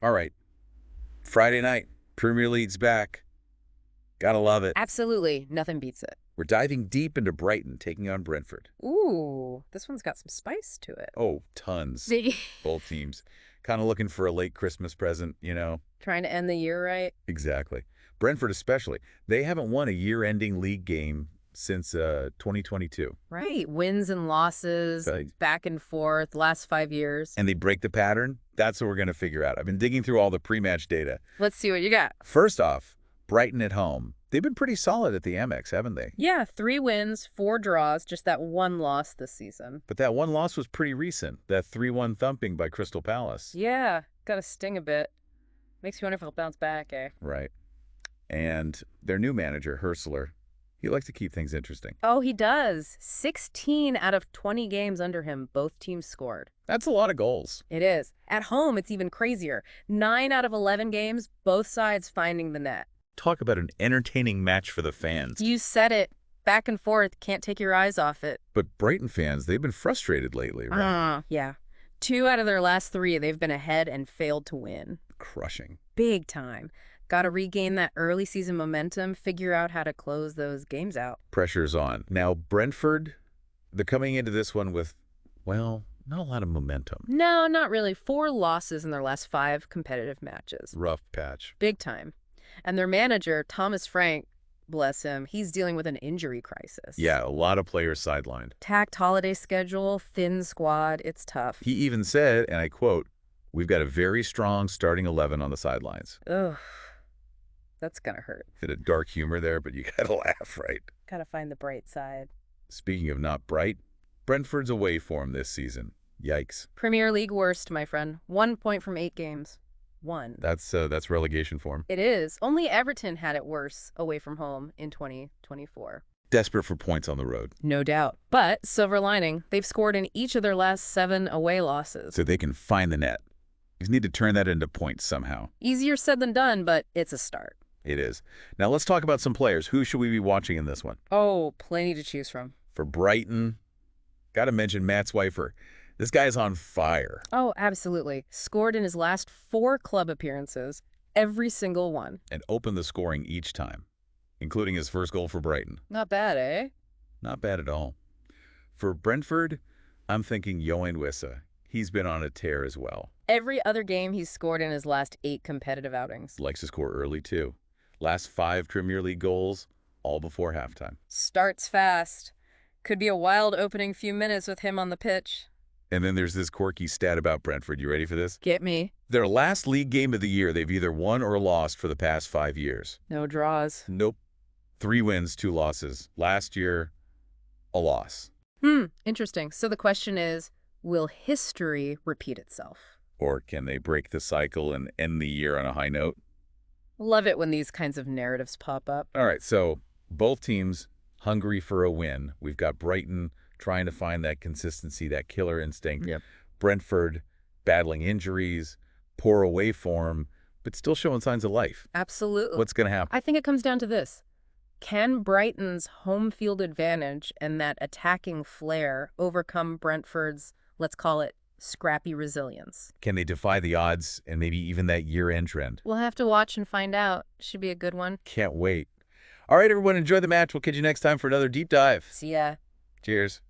All right, Friday night, Premier League's back. Gotta love it. Absolutely. Nothing beats it. We're diving deep into Brighton, taking on Brentford. Ooh, this one's got some spice to it. Oh, tons. Both teams. Kind of looking for a late Christmas present, you know? Trying to end the year right. Exactly. Brentford especially. They haven't won a year-ending league game since 2022. Right. Wins and losses, Right. back and forth, last 5 years. And they break the pattern? That's what we're going to figure out. I've been digging through all the pre-match data. Let's see what you got. First off, Brighton at home. They've been pretty solid at the Amex, haven't they? Yeah, 3 wins, 4 draws, just that 1 loss this season. But that one loss was pretty recent, that 3-1 thumping by Crystal Palace. Yeah, gotta sting a bit. Makes you wonder if he'll bounce back, eh? Right. And their new manager, Hürzeler, he likes to keep things interesting. Oh, he does. 16 out of 20 games under him, both teams scored. That's a lot of goals. It is. At home, it's even crazier. 9 out of 11 games, both sides finding the net. Talk about an entertaining match for the fans. You said it. Back and forth, can't take your eyes off it. But Brighton fans, they've been frustrated lately, right? Yeah. 2 out of their last 3, they've been ahead and failed to win. Crushing. Big time. Got to regain that early season momentum, figure out how to close those games out. Pressure's on. Now, Brentford, they're coming into this one with, well, not a lot of momentum. No, not really. 4 losses in their last 5 competitive matches. Rough patch. Big time. And their manager, Thomas Frank, bless him, he's dealing with an injury crisis. Yeah, a lot of players sidelined. Tacked holiday schedule, thin squad, it's tough. He even said, and I quote, "We've got a very strong starting 11 on the sidelines." Ugh, that's gonna hurt. Bit of dark humor there, but you gotta laugh, right? Gotta find the bright side. Speaking of not bright, Brentford's away form this season. Yikes. Premier League worst, my friend. 1 point from 8 games. 1. That's relegation form. It is. Only Everton had it worse away from home in 2024. Desperate for points on the road. No doubt. But, silver lining, they've scored in each of their last 7 away losses. So they can find the net. You just need to turn that into points somehow. Easier said than done, but it's a start. It is. Now let's talk about some players. Who should we be watching in this one? Oh, plenty to choose from. For Brighton, got to mention Mats Wieffer. This guy's on fire. Oh, absolutely. Scored in his last 4 club appearances, every single one. And opened the scoring each time, including his first goal for Brighton. Not bad, eh? Not bad at all. For Brentford, I'm thinking Yoane Wissa. He's been on a tear as well. Every other game he's scored in his last 8 competitive outings. Likes to score early, too. Last 5 Premier League goals, all before halftime. Starts fast. Could be a wild opening few minutes with him on the pitch. And then there's this quirky stat about Brentford. You ready for this? Get me. Their last league game of the year, they've either won or lost for the past 5 years. No draws. Nope. 3 wins, 2 losses. Last year, a loss. Interesting. So the question is, will history repeat itself? Or can they break the cycle and end the year on a high note? Love it when these kinds of narratives pop up. All right, so both teams hungry for a win. We've got Brighton trying to find that consistency, that killer instinct. Yep. Brentford battling injuries, poor away form, but still showing signs of life. Absolutely. What's going to happen? I think it comes down to this. Can Brighton's home field advantage and that attacking flair overcome Brentford's, let's call it, scrappy resilience? Can they defy the odds and maybe even that year-end trend? We'll have to watch and find out. Should be a good one. Can't wait. All right, everyone, enjoy the match. We'll catch you next time for another deep dive. See ya. Cheers.